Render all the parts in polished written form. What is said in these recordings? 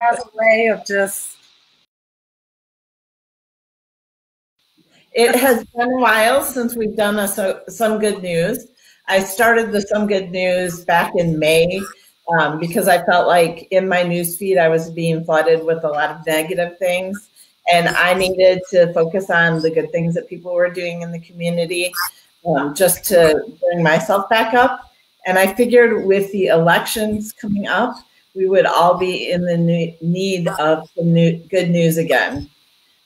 has a way of just. It has been a while since we've done Some Good News. I started the Some Good News back in May because I felt like in my newsfeed I was being flooded with a lot of negative things, and I needed to focus on the good things that people were doing in the community, just to bring myself back up. And I figured with the elections coming up, we would all be in the need of some good news again.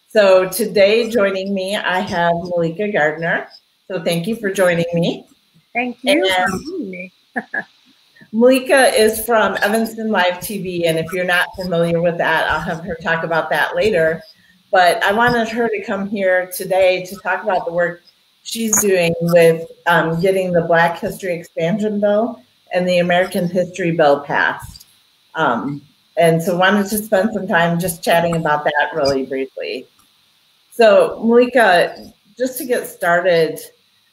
So today joining me, I have Malika Gardner. So thank you for joining me. Thank you for joining me. Malika is from Evanston Live TV, and if you're not familiar with that, I'll have her talk about that later. But I wanted her to come here today to talk about the work she's doing with getting the Black History Expansion Bill and the American History Bill passed. And so wanted to spend some time just chatting about that really briefly. So Malika, just to get started,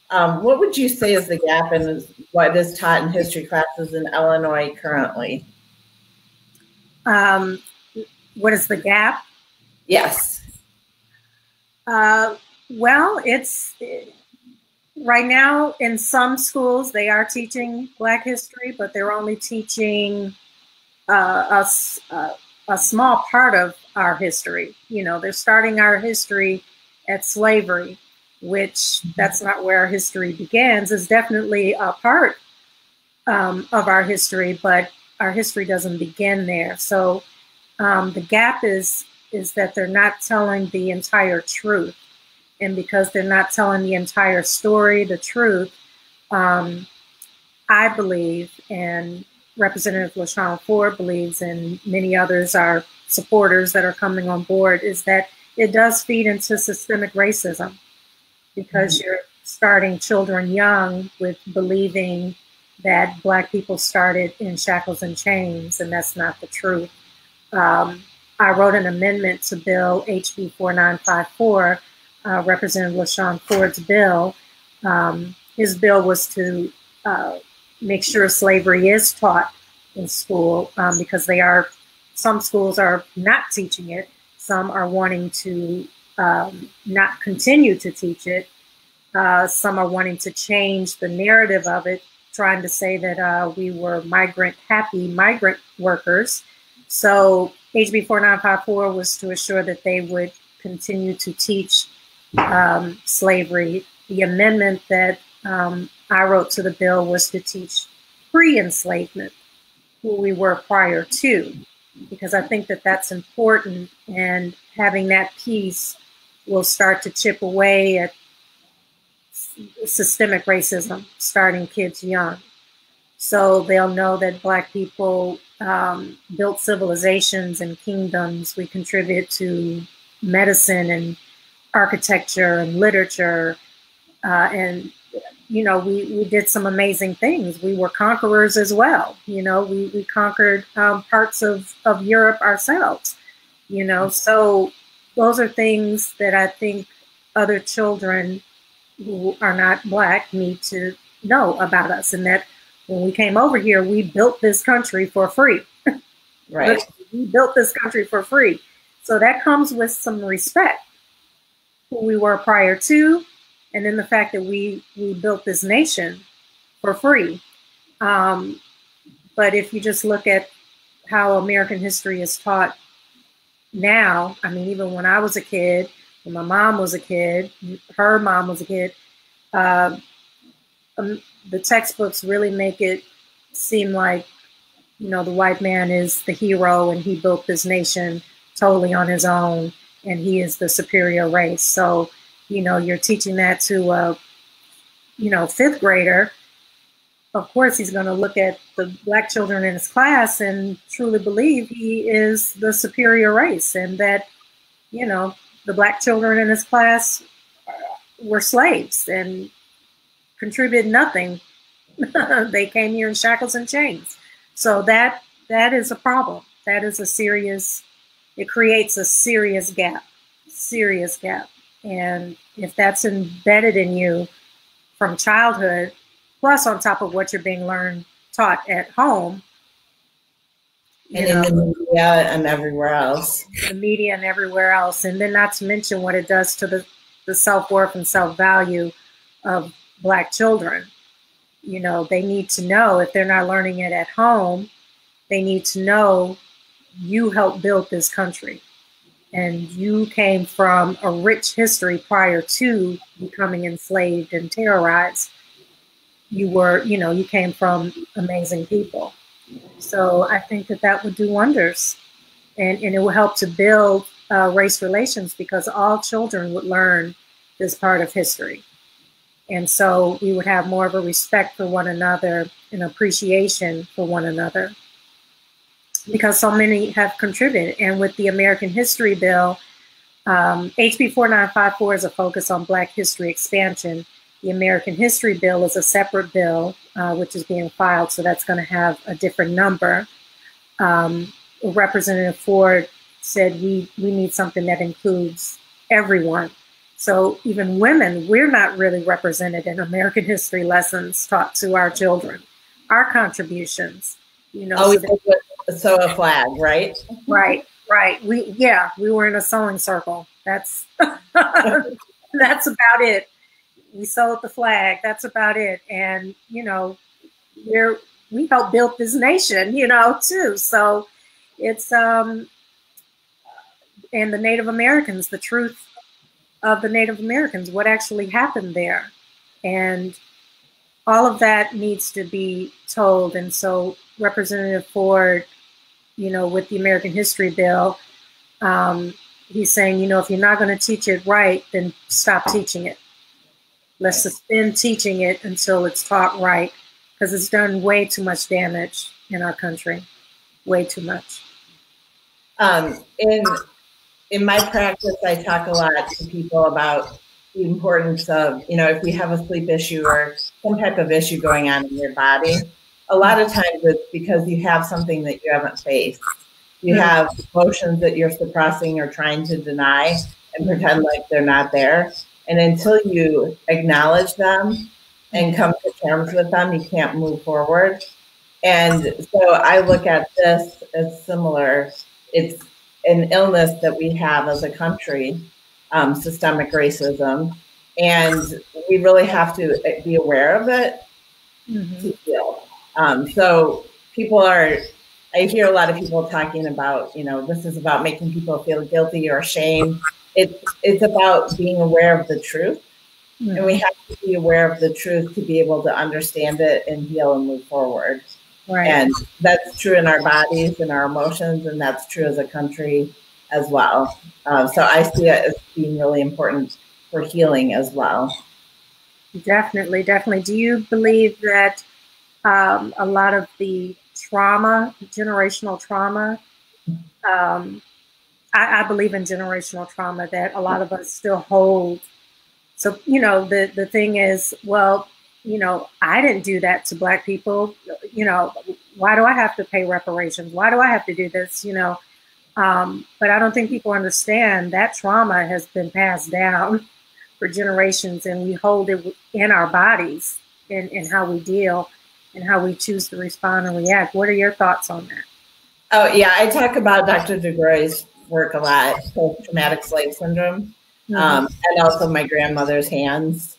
what would you say is the gap in what is taught in history classes in Illinois currently? What is the gap? Yes. Well, it's right now in some schools they are teaching Black history, but they're only teaching a small part of our history. You know, they're starting our history at slavery, which that's not where our history begins. It's definitely a part of our history, but our history doesn't begin there. So the gap is that they're not telling the entire truth. And because they're not telling the entire story, the truth, I believe, and Representative LaShawn Ford believes, and many others are supporters that are coming on board, is that it does feed into systemic racism, because you're starting children young with believing that Black people started in shackles and chains, and that's not the truth. I wrote an amendment to Bill HB 4954, Representative LaShawn Ford's bill. His bill was to make sure slavery is taught in school, because some schools are not teaching it. Some are wanting to not continue to teach it. Some are wanting to change the narrative of it, trying to say that we were happy migrant workers. So HB 4954 was to assure that they would continue to teach slavery. The amendment that I wrote to the bill was to teach pre-enslavement, who we were prior to, because I think that that's important, and having that piece will start to chip away at systemic racism, starting kids young. So they'll know that Black people built civilizations and kingdoms. We contribute to medicine and architecture and literature, and you know, we did some amazing things. We were conquerors as well. You know, we conquered parts of Europe ourselves, you know. So those are things that I think other children who are not Black need to know about us, and that when we came over here, we built this country for free. Right. We built this country for free. So that comes with some respect, who we were prior to, and then the fact that we built this nation for free. But if you just look at how American history is taught now, I mean, even when I was a kid, when my mom was a kid, her mom was a kid, the textbooks really make it seem like, you know, the white man is the hero and he built this nation totally on his own and he is the superior race. So, you know, you're teaching that to a, you know, fifth grader. Of course, he's going to look at the Black children in his class and truly believe he is the superior race, and that, you know, the Black children in his class were slaves and contributed nothing. They came here in shackles and chains. So that is a problem. That is a serious, it creates a serious gap. And if that's embedded in you from childhood, plus on top of what you're being taught at home, And in the media and everywhere else. The media and everywhere else. And then not to mention what it does to the self-worth and self-value of Black children. You know, they need to know, if they're not learning it at home, they need to know you helped build this country. And you came from a rich history prior to becoming enslaved and terrorized. You were, you know, you came from amazing people. So I think that would do wonders. And it will help to build race relations, because all children would learn this part of history. And so we would have more of a respect for one another and appreciation for one another, because so many have contributed. And with the American History Bill, HB 4954 is a focus on Black history expansion. The American History Bill is a separate bill, which is being filed, so that's going to have a different number. Representative Ford said we need something that includes everyone. So even women, we're not really represented in American history lessons taught to our children. Our contributions, you know. Oh, so sew a flag, right? Right. We were in a sewing circle. That's that's about it. We sewed the flag. That's about it. And you know, we helped build this nation, you know, too. So it's and the Native Americans, the truth of the Native Americans, what actually happened there, and all of that needs to be told. And so Representative Ford, you know, with the American History Bill, he's saying, you know, if you're not going to teach it right, then stop teaching it. Let's suspend teaching it until it's taught right, because it's done way too much damage in our country, way too much. In my practice, I talk a lot to people about the importance of, you know, if you have a sleep issue or some type of issue going on in your body, a lot of times it's because you have something that you haven't faced. You have emotions that you're suppressing or trying to deny and pretend like they're not there. And until you acknowledge them and come to terms with them, you can't move forward. And so I look at this as similar. It's an illness that we have as a country, systemic racism, and we really have to be aware of it to heal. So I hear a lot of people talking about, you know, this is about making people feel guilty or ashamed. It's about being aware of the truth, and we have to be aware of the truth to be able to understand it and heal and move forward. Right. And that's true in our bodies and our emotions, and that's true as a country as well. So I see it as being really important for healing as well. Definitely. Do you believe that a lot of the trauma, generational trauma, I believe in generational trauma that a lot of us still hold? So, you know, the thing is, well, you know, I didn't do that to Black people. You know, why do I have to pay reparations? Why do I have to do this? You know, but I don't think people understand that trauma has been passed down for generations, and we hold it in our bodies in how we deal and how we choose to respond and react. What are your thoughts on that? Oh, yeah, I talk about Dr. DeGroy's work a lot, post-traumatic slave syndrome, and also my grandmother's hands.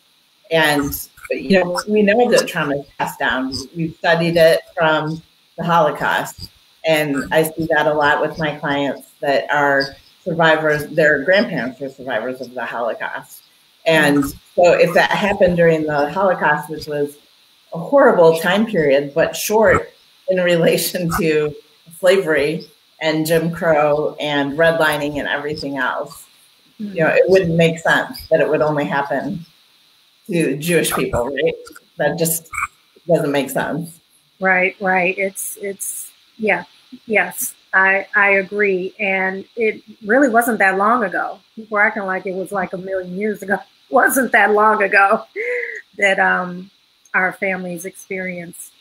And you know, we know that trauma is passed down. We've studied it from the Holocaust. And I see that a lot with my clients that are survivors. Their grandparents were survivors of the Holocaust. And so if that happened during the Holocaust, which was a horrible time period, but short in relation to slavery and Jim Crow and redlining and everything else, you know, it wouldn't make sense that it would only happen to Jewish people, right? That just doesn't make sense. Right. Yes, I agree. And it really wasn't that long ago. People are acting like it was like a million years ago. It wasn't that long ago that our families experienced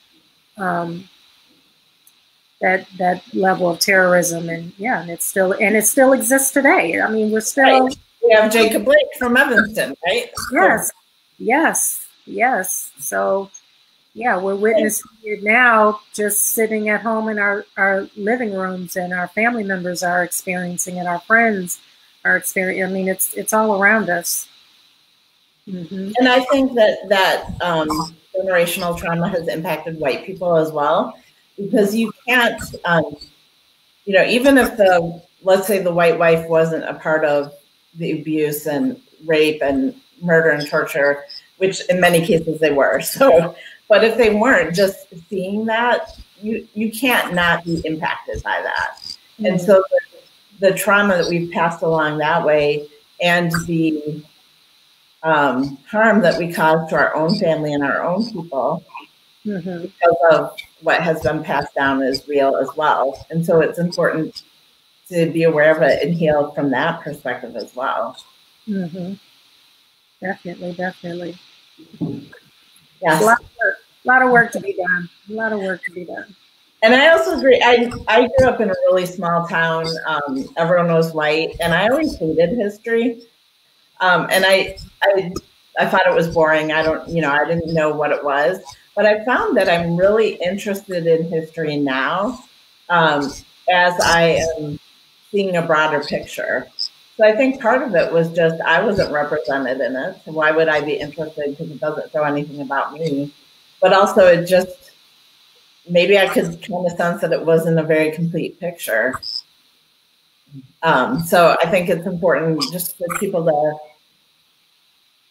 that level of terrorism, and it still exists today. I mean, we're still. Right. We have Jacob Blake from Evanston, right? Yes. So yeah, we're witnessing it now, just sitting at home in our living rooms, and our family members are experiencing it. Our friends are experiencing. I mean, it's all around us. Mm-hmm. And I think that generational trauma has impacted white people as well, because you can't, even if let's say the white wife wasn't a part of the abuse and rape and murder and torture, which in many cases they were. So, but if they weren't, just seeing that, you can't not be impacted by that. Mm-hmm. And so the trauma that we've passed along that way, and the harm that we cause to our own family and our own people, mm-hmm. because of what has been passed down, is real as well. And so it's important to be aware of it and heal from that perspective as well. Mm-hmm. Definitely. Yes. A lot of work to be done. And I also agree. I grew up in a really small town. Everyone was white, and I always hated history. And I thought it was boring. I didn't know what it was. But I found that I'm really interested in history now, as I am seeing a broader picture. So I think part of it was just I wasn't represented in it. So why would I be interested? Because it doesn't show anything about me. But also it just, maybe I could kind of sense that it wasn't a very complete picture. So I think it's important just for people to,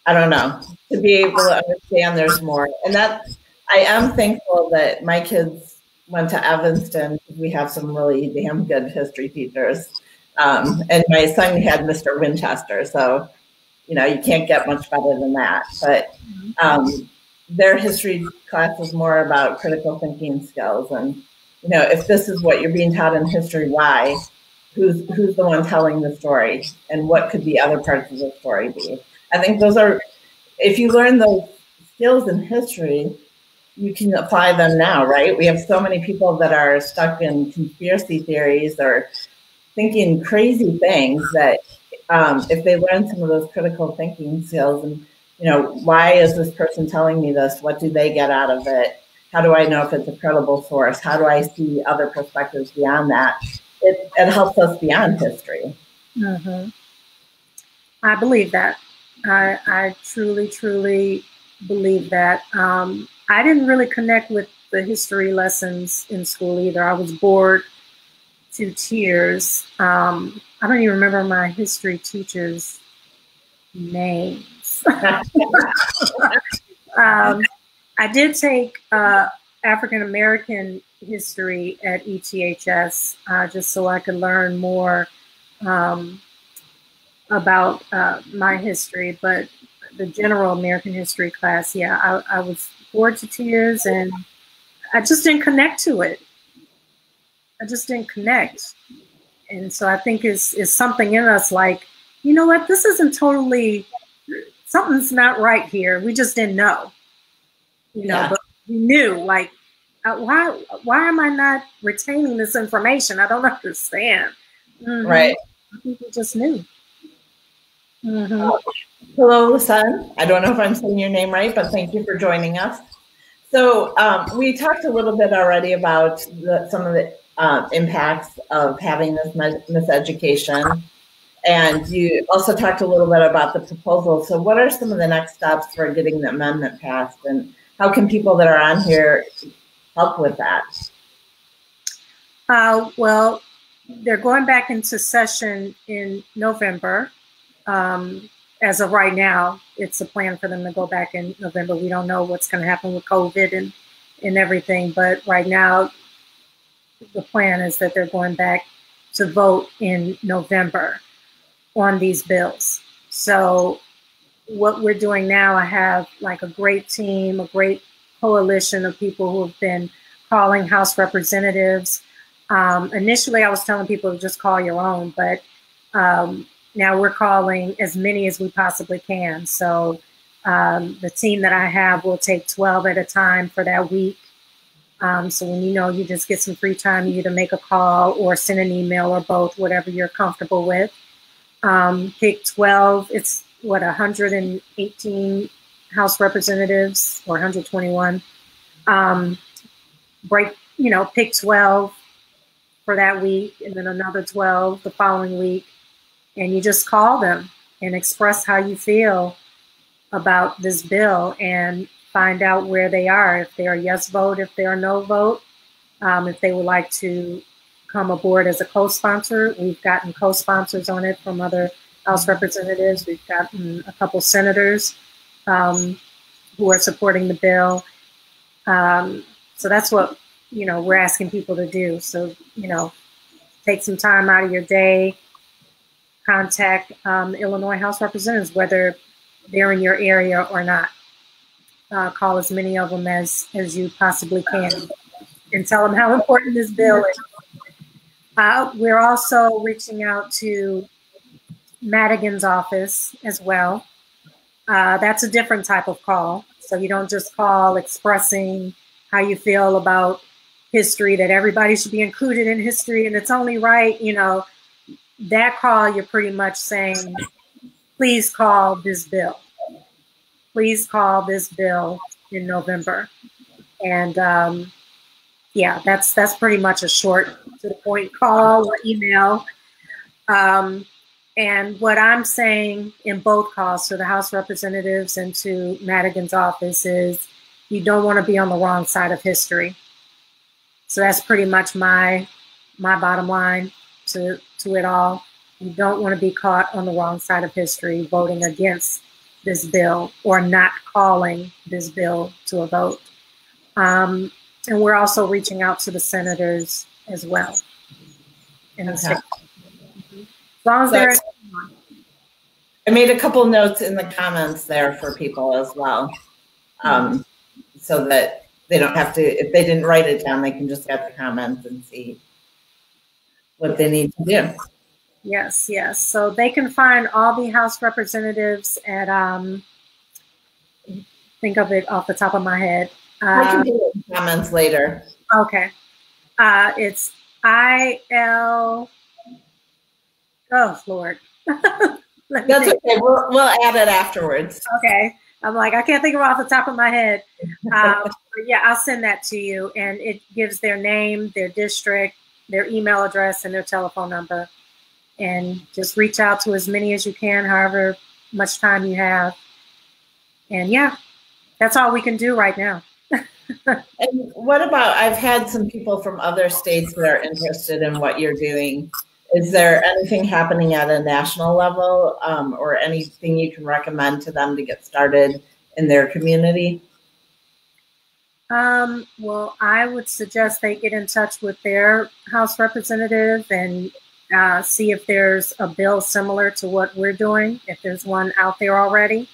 to be able to understand there's more. And that, I am thankful that my kids went to Evanston. We have some really damn good history teachers. And my son had Mr. Winchester, so, you can't get much better than that. But their history class is more about critical thinking skills. And, if this is what you're being taught in history, why? Who's the one telling the story? And what could the other parts of the story be? I think those are, if you learn those skills in history, you can apply them now, right? We have so many people that are stuck in conspiracy theories or thinking crazy things that if they learn some of those critical thinking skills and, why is this person telling me this? What do they get out of it? How do I know if it's a credible source? How do I see other perspectives beyond that? It helps us beyond history. Mm-hmm. I believe that. I truly believe that. I didn't really connect with the history lessons in school either. I was bored to tears. I don't even remember my history teachers' names. I did take African American history at ETHS just so I could learn more about my history. But the general American history class, yeah, I was bored to tears, and I just didn't connect to it. And so I think is something in us like, you know what, this isn't totally, something's not right here. We just didn't know, but we knew, like, why am I not retaining this information? I don't understand. Mm-hmm. Right. I think we just knew. Mm-hmm. Hello, Sun. I don't know if I'm saying your name right, but thank you for joining us. So we talked a little bit already about some of the impacts of having this miseducation. And you also talked a little bit about the proposal. So what are some of the next steps for getting the amendment passed? And how can people that are on here help with that? Well, they're going back into session in November. As of right now, it's a plan for them to go back in November. We don't know what's going to happen with COVID and everything. But right now, the plan is that they're going back to vote in November on these bills. So what we're doing now, I have like a great team, a great coalition of people who have been calling House representatives. Initially, I was telling people to just call your own, but now we're calling as many as we possibly can. So the team that I have will take 12 at a time for that week. So when you just get some free time, you either make a call or send an email or both, whatever you're comfortable with. Pick 12, it's 118 House representatives or 121. Break, pick 12 for that week and then another 12 the following week. And you just call them and express how you feel about this bill and find out where they are, if they're a yes vote, if they're a no vote, if they would like to come aboard as a co-sponsor. We've gotten co-sponsors on it from other House representatives. We've gotten a couple senators who are supporting the bill. So that's what, we're asking people to do. So, take some time out of your day, contact Illinois House representatives, whether they're in your area or not. Call as many of them as you possibly can and tell them how important this bill is. We're also reaching out to Madigan's office as well. That's a different type of call. So you don't just call expressing how you feel about history, that everybody should be included in history and it's only right, that call, you're pretty much saying, please call this bill. Please call this bill in November. And yeah, that's pretty much a short to the point call or email. And what I'm saying in both calls to the House representatives and to Madigan's office is you don't want to be on the wrong side of history. So that's pretty much my bottom line to it all. You don't want to be caught on the wrong side of history voting against this bill or not calling this bill to a vote. And we're also reaching out to the senators as well. In the state. As long as they're I made a couple notes in the comments there for people as well, so that they don't have to, if they didn't write it down, they can just get the comments and see what they need to do. Yes, yes. So they can find all the House representatives at, think of it off the top of my head. I can do it in comments later. Okay. It's IL, oh, Lord. That's okay. We'll add it afterwards. Okay. I'm like, I can't think of it off the top of my head. But yeah, I'll send that to you. And it gives their name, their district, their email address, and their telephone number. And just reach out to as many as you can, however much time you have. And yeah, that's all we can do right now. And what about, I've had some people from other states that are interested in what you're doing. Is there anything happening at a national level, or anything you can recommend to them to get started in their community? Well, I would suggest they get in touch with their House representative and see if there's a bill similar to what we're doing, if there's one out there already.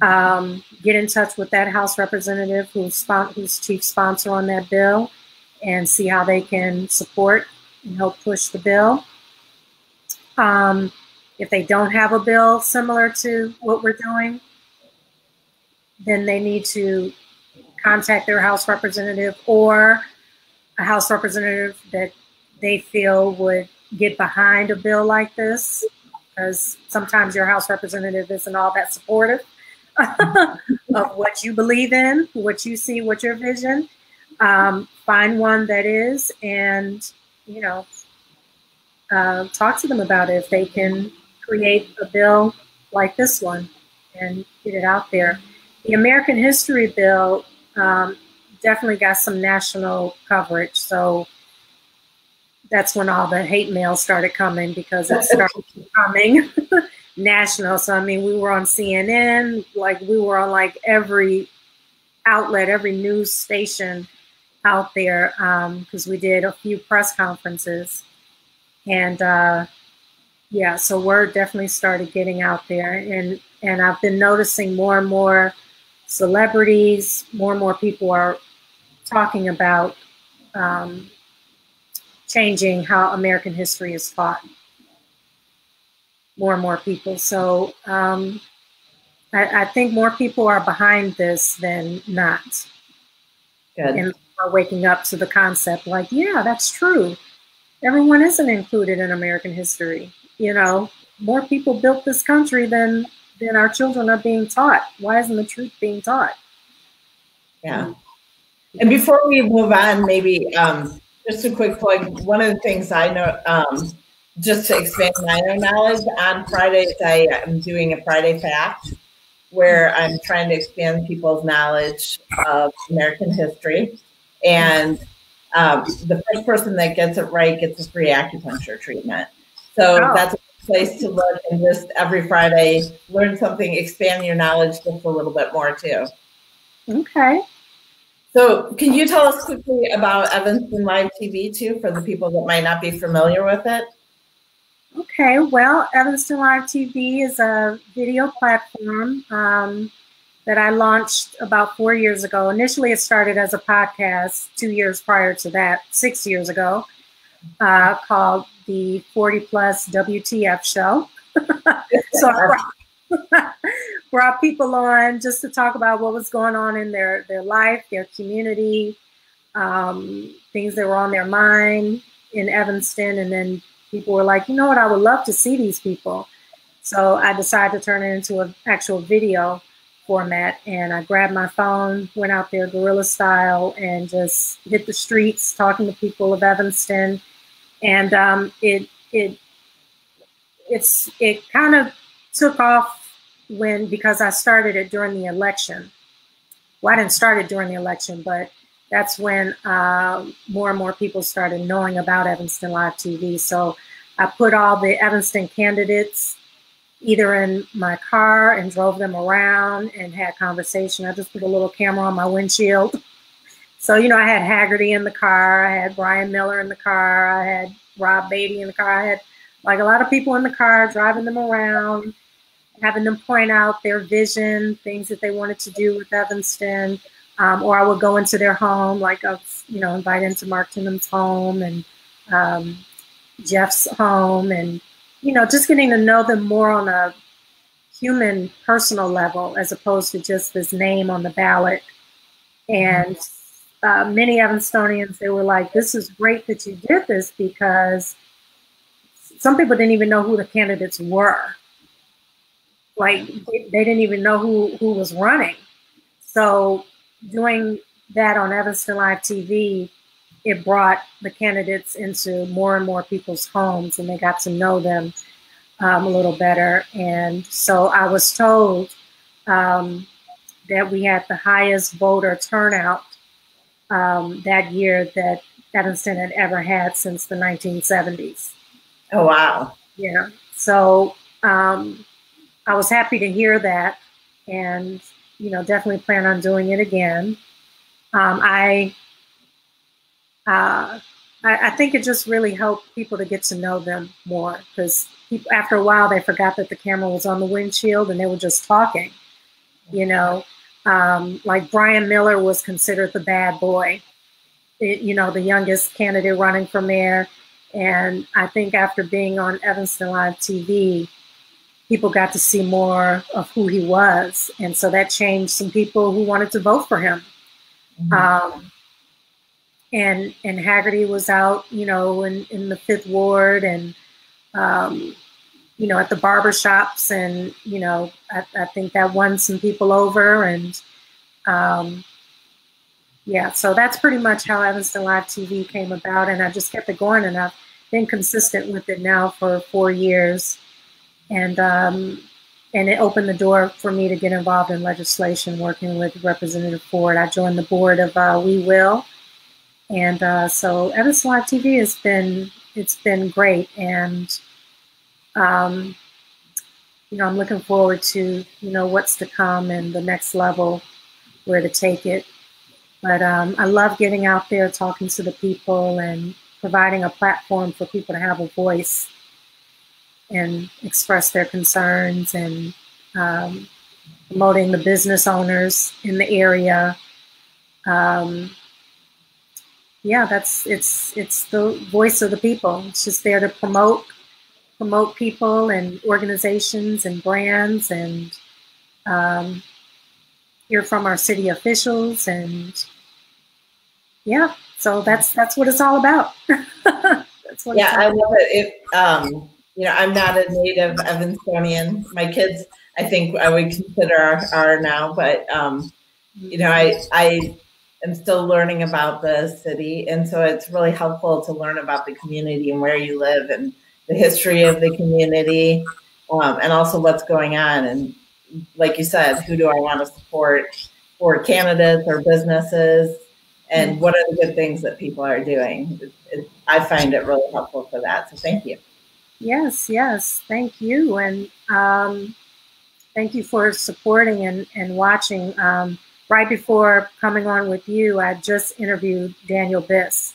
Get in touch with that House representative who's chief sponsor on that bill and see how they can support and help push the bill. If they don't have a bill similar to what we're doing, then they need to contact their House representative or a House representative that they feel would get behind a bill like this, because sometimes your House representative isn't all that supportive of what you believe in, what you see, what your vision. Find one that is, and talk to them about it if they can create a bill like this one and get it out there. The American History Bill definitely got some national coverage, so that's when all the hate mail started coming, because it started becoming national. So, I mean, we were on CNN, like we were on like every outlet, every news station out there, because we did a few press conferences. And yeah, so word definitely started getting out there. And I've been noticing more and more celebrities, more and more people are talking about changing how American history is taught. More and more people. So I think more people are behind this than not. Good. And are waking up to the concept like, yeah, that's true. Everyone isn't included in American history. More people built this country than our children are being taught. Why isn't the truth being taught? Yeah. And before we move on, maybe just a quick plug. One of the things I know, just to expand my own knowledge, on Fridays I am doing a Friday Fact, where I'm trying to expand people's knowledge of American history. And the first person that gets it right gets a free acupuncture treatment. So that's a place to look, and just every Friday, learn something, expand your knowledge just a little bit more too. Okay. So can you tell us quickly about Evanston Live TV too, for the people that might not be familiar with it? Okay, well, Evanston Live TV is a video platform that I launched about 4 years ago. Initially, it started as a podcast 2 years prior to that, 6 years ago, called the 40 Plus WTF Show. So I brought people on just to talk about what was going on in their life, their community, things that were on their mind in Evanston. And then people were like, you know what, I would love to see these people. So I decided to turn it into an actual video format. And I grabbed my phone, went out there guerrilla style, and just hit the streets talking to people of Evanston. And it kind of took off because I started it during the election. Well, I didn't start it during the election, but that's when more and more people started knowing about Evanston Live TV. So I put all the Evanston candidates either in my car and drove them around and had conversation. I just put a little camera on my windshield. So, you know, I had Haggerty in the car. I had Brian Miller in the car. I had Rob Beatty in the car. I had like a lot of people in the car, driving them around, having them point out their vision, things that they wanted to do with Evanston. Or I would go into their home, like I was, you know, invite into Mark Timmons' home and Jeff's home, and, you know, just getting to know them more on a human, personal level, as opposed to just this name on the ballot. And many Evanstonians, they were like, this is great that you did this, because some people didn't even know who the candidates were. Like, they didn't even know who was running. So doing that on Evanston Live TV, it brought the candidates into more and more people's homes, and they got to know them a little better. And so I was told that we had the highest voter turnout that year that Evanston had ever had since the 1970s. Oh, wow. Yeah. So I was happy to hear that, and, you know, definitely plan on doing it again. I think it just really helped people to get to know them more, because after a while they forgot that the camera was on the windshield and they were just talking, you know. Like Brian Miller was considered the bad boy, you know, the youngest candidate running for mayor. And I think after being on Evanston Live TV, people got to see more of who he was. And so that changed some people who wanted to vote for him. Mm-hmm. And Haggerty was out, you know, in the 5th Ward, and, you know, at the barbershops, and, you know, I think that won some people over. And yeah, so that's pretty much how Evanston Live TV came about. And I just kept it going, and I've been consistent with it now for 4 years. And it opened the door for me to get involved in legislation, working with Representative Ford. I joined the board of We Will. And so Evanston Live TV it's been great. And, you know, I'm looking forward to, you know, what's to come and the next level, where to take it. But I love getting out there, talking to the people, and providing a platform for people to have a voice and express their concerns, and promoting the business owners in the area. Yeah, it's the voice of the people. It's just there to promote people and organizations and brands, and hear from our city officials. And yeah, so that's what it's all about. That's what. Yeah, I love it. You know, I'm not a native Evanstonian. My kids, I think I would consider are now, but you know, I am still learning about the city. And so it's really helpful to learn about the community and where you live and the history of the community, and also what's going on. And like you said, who do I want to support for candidates or businesses, and what are the good things that people are doing? I find it really helpful for that. So thank you. Yes, yes. Thank you. And thank you for supporting and watching. Right before coming on with you, I just interviewed Daniel Biss.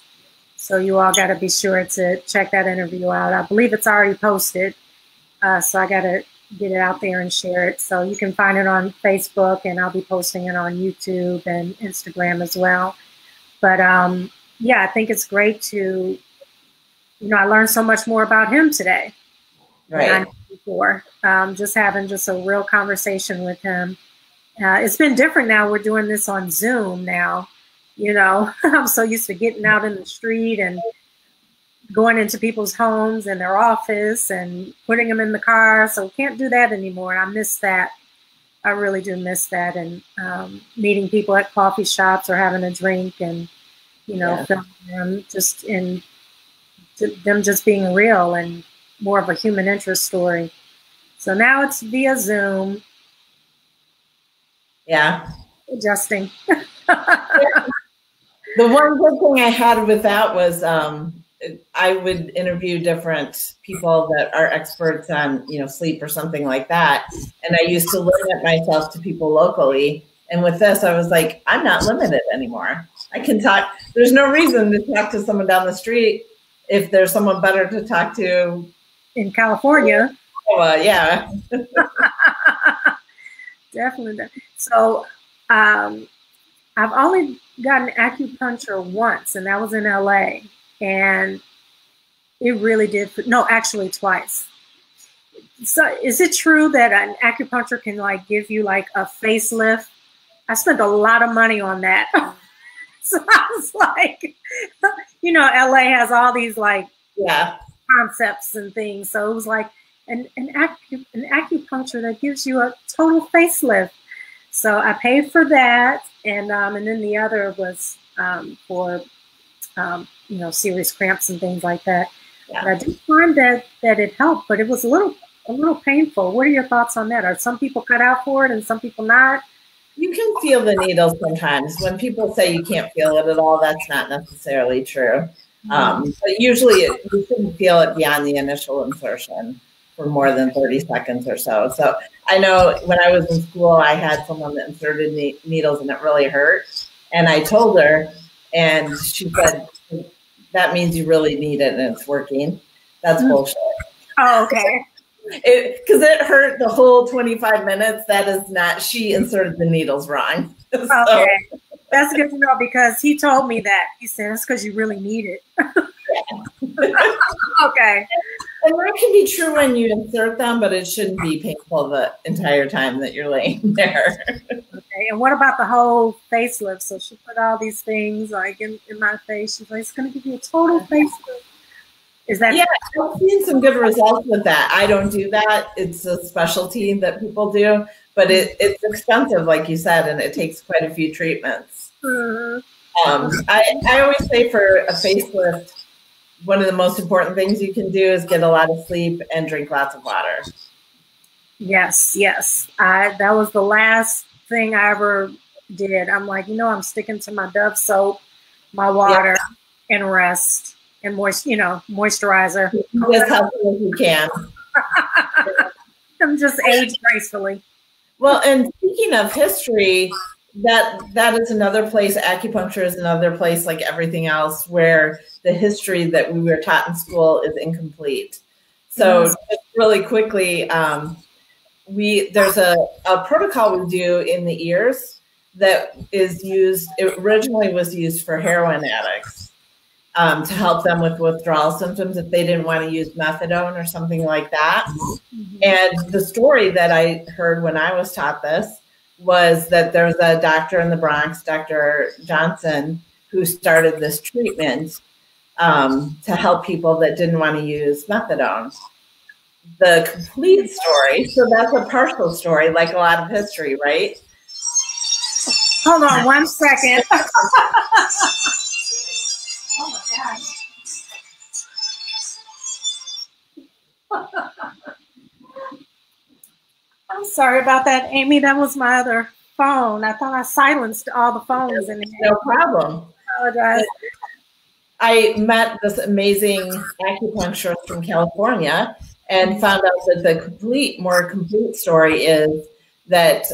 So you all got to be sure to check that interview out. I believe it's already posted. So I got to get it out there and share it. So you can find it on Facebook, and I'll be posting it on YouTube and Instagram as well. But yeah, I think it's great to, I learned so much more about him today. Right. Than I knew before. Just having just a real conversation with him. It's been different now. We're doing this on Zoom now. I'm so used to getting out in the street and going into people's homes and their office and putting them in the car. So can't do that anymore. And I miss that. I really do miss that. And meeting people at coffee shops or having a drink and, filming them just them just being real and more of a human interest story. So now it's via Zoom. Yeah. Adjusting. The one good thing I had with that was I would interview different people that are experts on, sleep or something like that. And I used to limit myself to people locally. And with this, I was like, I'm not limited anymore. I can talk. There's no reason to talk to someone down the street if there's someone better to talk to. In California. Yeah. Definitely. So I've only gotten acupuncture once, and that was in LA. And it really did, actually twice. So is it true that an acupuncture can give you a facelift? I spent a lot of money on that. So I was like, LA has all these concepts and things. So it was like an acupuncture that gives you a total facelift. So I paid for that. And then the other was for serious cramps and things like that. Yeah. But I did find that it helped, but it was a little painful. What are your thoughts on that? Are some people cut out for it and some people not? You can feel the needle sometimes. When people say you can't feel it at all, that's not necessarily true. But usually you shouldn't feel it beyond the initial insertion for more than 30 seconds or so. So I know when I was in school, I had someone that inserted needles and it really hurt. And I told her, and she said, that means you really need it and it's working. That's bullshit. Oh, okay. Because it hurt the whole 25 minutes. That is not, she inserted the needles wrong. So. Okay. That's good to know because he told me that. He said, it's because you really need it. Okay. And that can be true when you insert them, but it shouldn't be painful the entire time that you're laying there. Okay. And what about the whole facelift? So she put all these things in my face. She's like, it's going to give you a total facelift. Is that? Yeah, I've seen some good results with that. I don't do that. It's a specialty that people do, but it's expensive, like you said, and it takes quite a few treatments. Mm-hmm. I always say for a facelift, one of the most important things you can do is get a lot of sleep and drink lots of water. Yes, yes. That was the last thing I ever did. I'm like, I'm sticking to my Dove soap, my water, and rest. And moisturizer. As healthy as you can. I'm just aged gracefully. Well, and speaking of history, that is another place. Acupuncture is another place, like everything else, where the history that we were taught in school is incomplete. So just really quickly, there's a protocol we do in the ears that is used. It originally was used for heroin addicts. To help them with withdrawal symptoms if they didn't want to use methadone or something like that. Mm-hmm. And the story that I heard when I was taught this was that there's a doctor in the Bronx, Dr. Johnson, who started this treatment to help people that didn't want to use methadone. The complete story, so that's a partial story, like a lot of history, right? Hold on one second. Oh my gosh. I'm sorry about that, Amy. That was my other phone. I thought I silenced all the phones in here. No problem. I apologize. I met this amazing acupuncturist from California and found out that the more complete story is that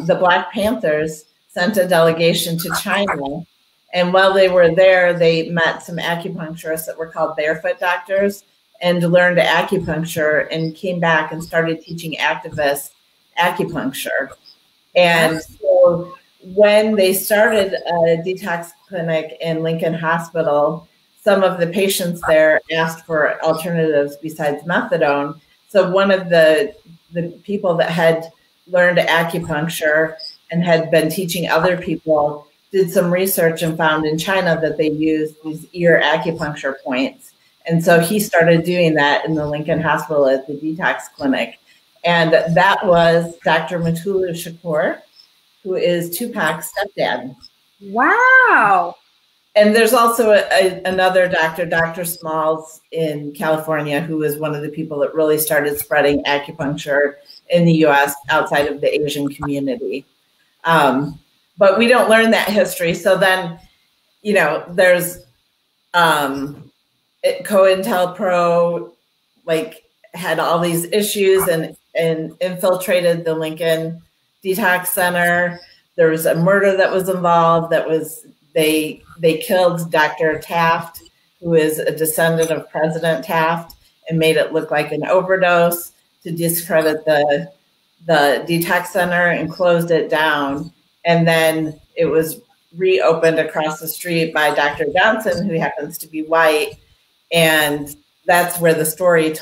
the Black Panthers sent a delegation to China. And while they were there, they met some acupuncturists that were called barefoot doctors and learned acupuncture and came back and started teaching activists acupuncture. And so when they started a detox clinic in Lincoln Hospital, some of the patients there asked for alternatives besides methadone. So one of the people that had learned acupuncture and had been teaching other people did some research and found in China that they used these ear acupuncture points. And so he started doing that in the Lincoln Hospital at the detox clinic. And that was Dr. Mutulu Shakur, who is Tupac's stepdad. Wow. And there's also another doctor, Dr. Smalls in California, who was one of the people that really started spreading acupuncture in the US outside of the Asian community. But we don't learn that history. So then, you know, there's COINTELPRO, like, had all these issues and infiltrated the Lincoln Detox Center. There was a murder that was involved. They killed Dr. Taft, who is a descendant of President Taft, and made it look like an overdose to discredit the detox center and closed it down. And then it was reopened across the street by Dr. Johnson, who happens to be white. And that's where the story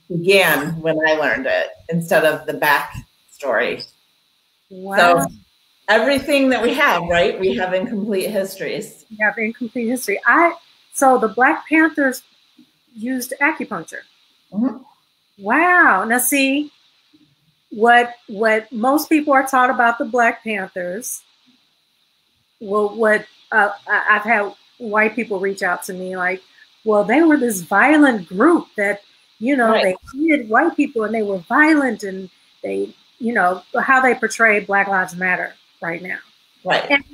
began when I learned it, instead of the back story. Wow. So everything that we have, right? We have incomplete histories. We have incomplete history. So the Black Panthers used acupuncture. Mm-hmm. Wow. Now see, what most people are taught about the Black Panthers, I've had white people reach out to me like, well, they were this violent group that, you know, right. They hated white people and they were violent, and they, you know, how they portray Black Lives Matter right now. Right. And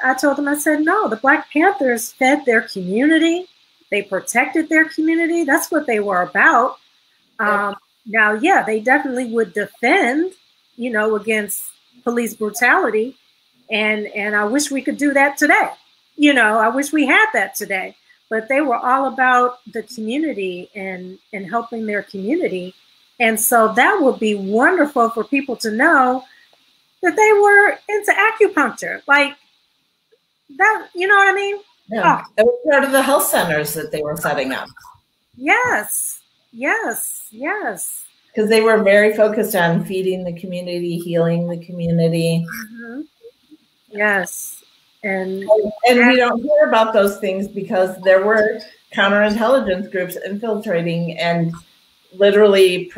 I told them, I said, no, the Black Panthers fed their community. They protected their community. That's what they were about. Yep. Now, yeah, they definitely would defend, you know, against police brutality. And I wish we could do that today. You know, I wish we had that today. But they were all about the community and helping their community. And so that would be wonderful for people to know that they were into acupuncture. Like that, you know what I mean? Yeah. Oh. It was part of the health centers that they were setting up. Yes, yes, yes. Because they were very focused on feeding the community, healing the community. Mm-hmm. Yes. And we don't hear about those things because there were counterintelligence groups infiltrating and literally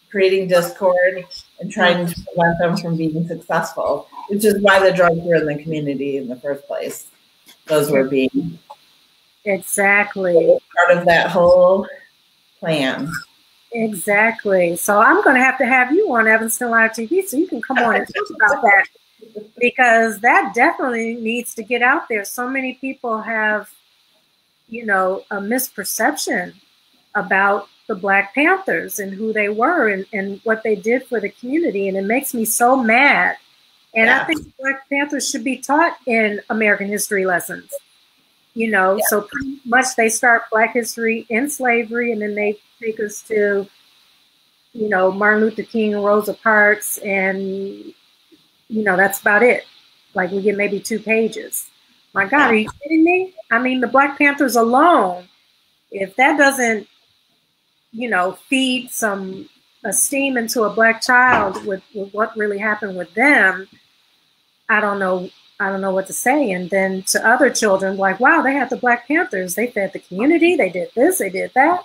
creating discord and trying to prevent them from being successful, which is why the drugs were in the community in the first place. Those were being exactly part of that whole plan. Exactly. So I'm going to have you on Evanston Live TV so you can come on and talk about that, because that definitely needs to get out there. So many people have, you know, a misperception about the Black Panthers and who they were and what they did for the community. And it makes me so mad. And yeah. I think Black Panthers should be taught in American history lessons. You know, yeah. So pretty much they start Black history in slavery, and then they take us to, you know, Martin Luther King and Rosa Parks, and, you know, that's about it. Like we get maybe 2 pages. My God, are you kidding me? I mean, the Black Panthers alone, if that doesn't, you know, feed some esteem into a Black child with what really happened with them, I don't know what to say. And then to other children, like, wow, they had the Black Panthers. They fed the community. They did this. They did that.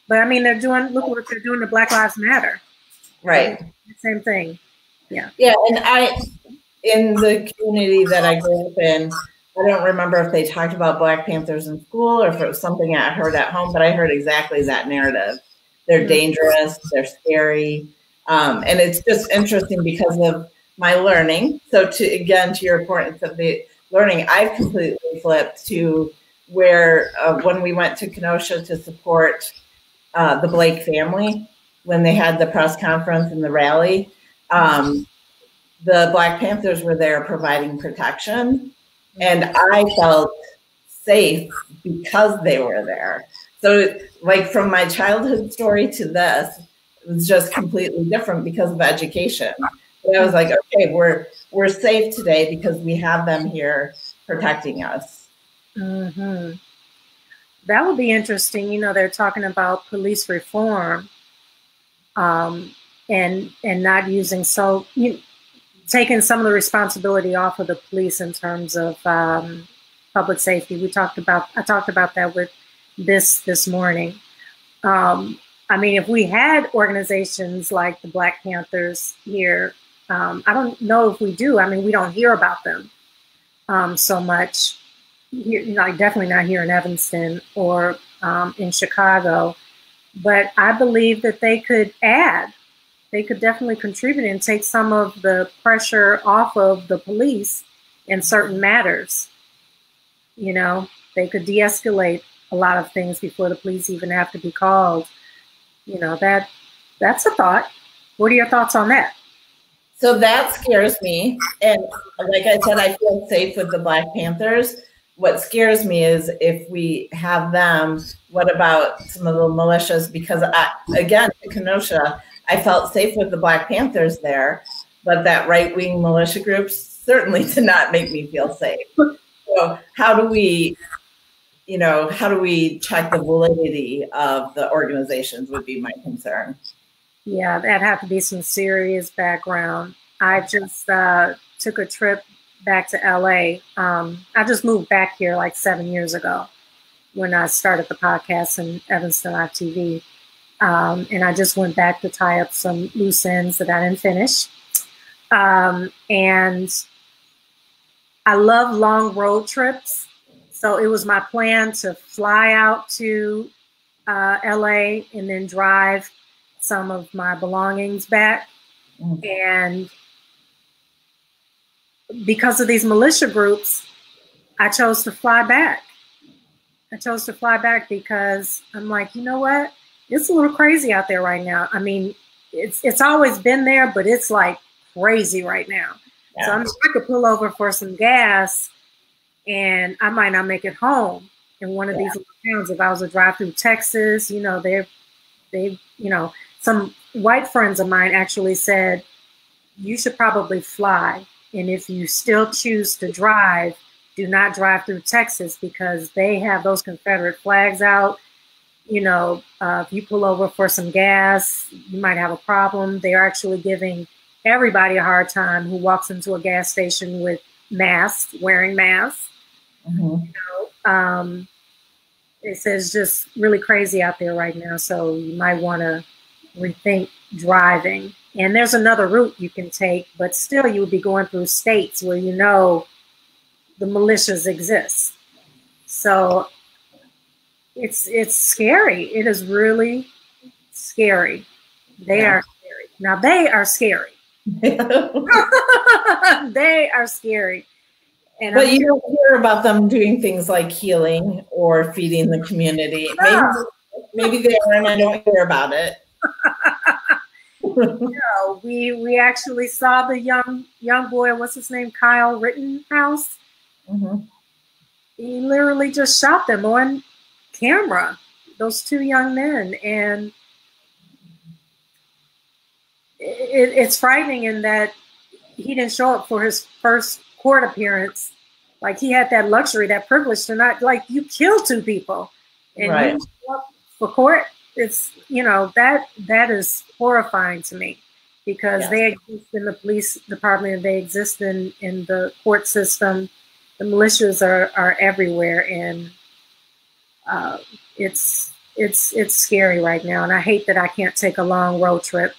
But I mean, look what they're doing to Black Lives Matter. Right. Same thing. Yeah. Yeah, and in the community that I grew up in, I don't remember if they talked about Black Panthers in school or if it was something I heard at home, but I heard exactly that narrative. They're dangerous, they're scary, and it's just interesting because of my learning. So to your importance of the learning, I've completely flipped to where when we went to Kenosha to support the Blake family, when they had the press conference and the rally, the Black Panthers were there providing protection, and I felt safe because they were there. So, like, from my childhood story to this, it was just completely different because of education. And I was like, okay, we're safe today because we have them here protecting us. Mm-hmm. That would be interesting. You know, they're talking about police reform, and not using taking some of the responsibility off of the police in terms of public safety. I talked about that with this morning. I mean, if we had organizations like the Black Panthers here, I don't know if we do. I mean, we don't hear about them so much. Here, definitely not here in Evanston or in Chicago. But I believe that they could definitely contribute and take some of the pressure off of the police in certain matters. You know, they could de-escalate a lot of things before the police even have to be called. You know, that's a thought. What are your thoughts on that? So that scares me. And like I said, I feel safe with the Black Panthers. What scares me is if we have them, what about some of the militias? Because again, in Kenosha, I felt safe with the Black Panthers there, but that right-wing militia groups certainly did not make me feel safe. So how do we check the validity of the organizations would be my concern. Yeah, that'd have to be some serious background. I just took a trip back to LA. I just moved back here like 7 years ago when I started the podcast in Evanston Live TV. And I just went back to tie up some loose ends that I didn't finish. And I love long road trips. So it was my plan to fly out to LA and then drive some of my belongings back. And because of these militia groups, I chose to fly back. I chose to fly back because I'm like, you know what? It's a little crazy out there right now. I mean, it's always been there, but it's like crazy right now. Yeah. So I could pull over for some gas and I might not make it home in one of these little towns. If I was to drive through Texas, you know, some white friends of mine actually said, you should probably fly. And if you still choose to drive, do not drive through Texas because they have those Confederate flags out. You know, if you pull over for some gas, you might have a problem. They're actually giving everybody a hard time who walks into a gas station with masks, wearing masks. Mm-hmm. You know, it's just really crazy out there right now. So you might want to rethink driving. And there's another route you can take, but still you would be going through states where you know the militias exist. So it's scary. It is really scary. They are scary. Now they are scary. They are scary. And but you don't hear about them doing things like healing or feeding the community. No. Maybe they are, and I don't hear about it. No, we actually saw the young boy. What's his name? Kyle Rittenhouse. Mm-hmm. He literally just shot them on camera. Those two young men, and it's frightening in that he didn't show up for his first court appearance. Like he had that luxury, that privilege to not, like, you killed two people and you show up for court. It's, you know, that is horrifying to me because they exist in the police department, they exist in the court system. The militias are everywhere, and it's scary right now. And I hate that I can't take a long road trip,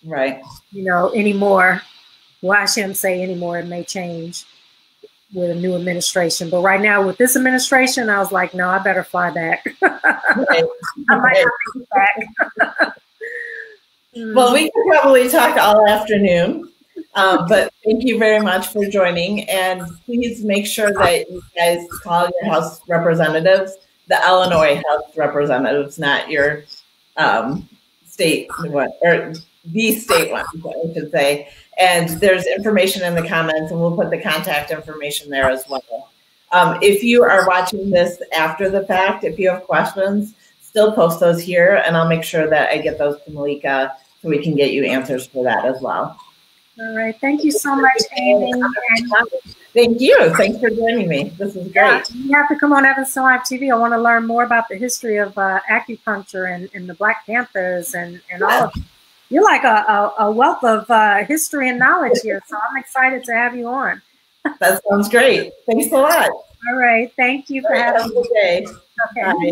Right. You know, anymore. Well, I shouldn't say anymore. It may change with a new administration. But right now, with this administration, I was like, no, I better fly back. Right. I might have to get back. Well, we could probably talk all afternoon, but thank you very much for joining. And please make sure that you guys call your House representatives, the Illinois House representatives, not your state one, or the state one, I should say. And there's information in the comments, and we'll put the contact information there as well. If you are watching this after the fact, if you have questions, still post those here, and I'll make sure that I get those to Malika so we can get you answers for that as well. All right. Thank you so much, Amy. Thank you. Thanks for joining me. This is great. Yeah, you have to come on Evanston Live TV. I want to learn more about the history of acupuncture and the Black Panthers and all of it. You're like a wealth of history and knowledge here, so I'm excited to have you on. That sounds great. Thanks a lot. All right. Thank you for having me. Have a good day. Okay. Bye.